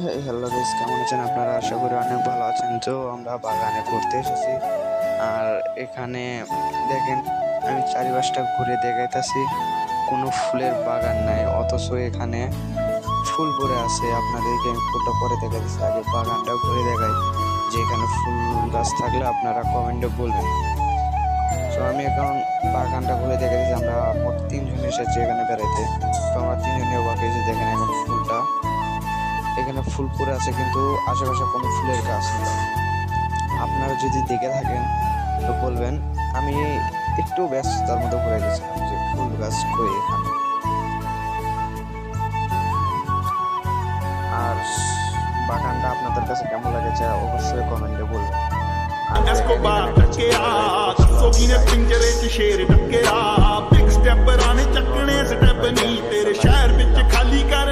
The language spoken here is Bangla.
হ্যালো গাইস, কেমন আছেন আপনারা? আশা করি অনেক ভালো আছেন। তো আমরা বাগানে ঘুরতে এসেছি। আর এখানে দেখেন, আমি চারিপাশটা ঘুরে দেখাইতেছি, কোনো ফুলের বাগান নাই, অথচ এখানে ফুল পড়ে আছে। আপনাদেরকে আমি ফুলটা পরে দেখাইতেছি, আগে বাগানটা ঘুরে দেখাই যে এখানে ফুল গাছ থাকলে আপনারা কমেন্টে বলবেন। তো আমি এখন বাগানটা ঘুরে দেখাইতেছি। আমরা মোট 3 জন এসেছি এখানে বেড়াইতে। তো আমরা 3 জনে অবাক হয়েছি, দেখেন এখন ফুলটা এখানে ফুল পড়ে আছে, কিন্তু আশেপাশে কোনো ফুলের গাছ নেই। আপনারা যদি দেখে থাকেন তো বলবেন। আমি একটু ব্যস্ততার মধ্যে ঘুরে গেছিলাম যে ফুল গাছ কই এখানে। আর বাগানটা আপনাদের কাছে কেমন লাগেছে অবশ্যই কমেন্টে বলবেন। আর Escobar टकेरा सोगी ने पिंजरे च शेर टकेरा बिग स्टेप राने चकने स्टेप नहीं तेरे शहर विच खाली कर